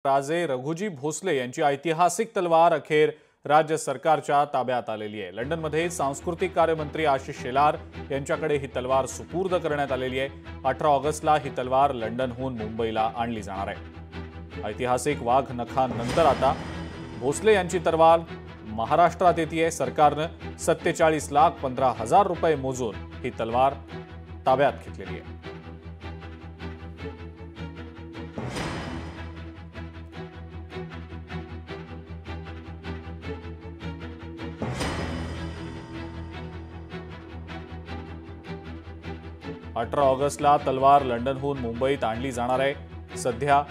राजे रघुजी भोसले यांची ऐतिहासिक तलवार अखेर राज्य सरकारच्या ताब्यात आलेली आहे। लंडनमध्ये सांस्कृतिक कार्यमंत्री आशिष शेलार यांच्याकडे ही तलवार सुपूर्द करण्यात आलेली आहे। 18 ऑगस्टला ही तलवार लंडनहून मुंबईला आणली जाणार आहे। ऐतिहासिक वाघ नखानंतर आता भोसले यांची तलवार महाराष्ट्रात येते। सरकारने 47,15,000 रुपये मोजून ही तलवार ताब्यात घेतलेली आहे। अठरा ऑगस्टला तलवार लंडनहून मुंबईत आणली जाणार आहे। सध्या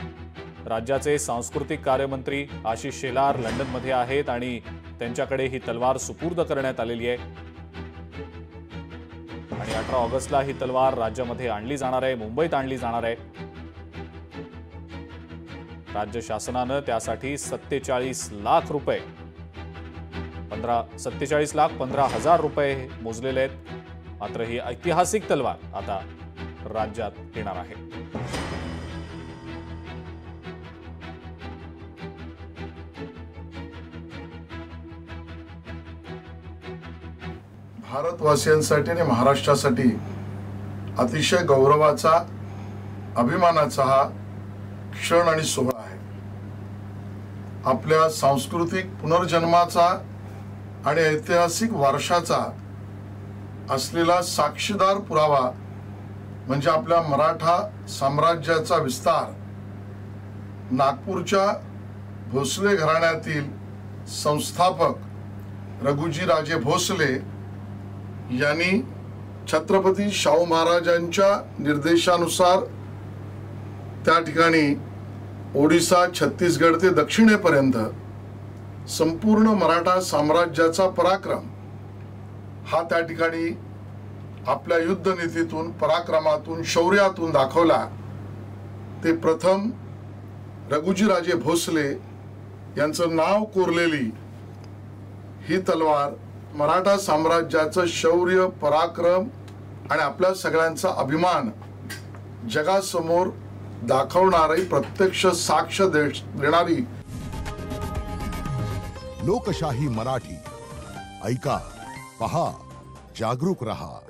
राज्याचे सांस्कृतिक कार्यमंत्री आशिष शेलार लंडनमध्ये आहेत आणि त्यांच्याकडे ही तलवार सुपूर्द करण्यात आलेली आहे आणि 18 ऑगस्टला ही तलवार राज्यामध्ये आणली जाणार आहे, मुंबईत आणली जाणार आहे। राज्य शासनाने त्यासाठी 47,15,000 रुपये मोजलेले आहेत। मात्र ही ऐतिहासिक तलवार आता राज्यात येणार आहे। भारतवासियांसाठी आणि महाराष्ट्रासाठी अतिशय गौरवाचा, अभिमानाचा हा क्षण आणि सोहळा आहे। आपल्या सांस्कृतिक पुनर्जन्माचा आणि ऐतिहासिक वारशाचा असलेला साक्षीदार पुरावा म्हणजे आपल्या मराठा साम्राज्याचा विस्तार। नागपूरच्या भोसले घराण्यातील संस्थापक रघुजी राजे भोसले यांनी छत्रपती शाहू महाराजांच्या निर्देशानुसार त्या ठिकाणी ओडिसा, छत्तीसगड ते दक्षिणेपर्यंत संपूर्ण मराठा साम्राज्याचा पराक्रम हा त्या ठिकाणी आपल्या युद्धनीतीतून, पराक्रमातून, शौर्यातून दाखवला। ते प्रथम रघुजी राजे भोसले यांचं नाव कोरलेली ही तलवार मराठा साम्राज्याचं शौर्य, पराक्रम आणि आपल्या सगळ्यांचा अभिमान जगासमोर दाखवणारी, प्रत्यक्ष साक्ष देणारी। लोकशाही मराठी ऐका, पहा, जागरूक रहा।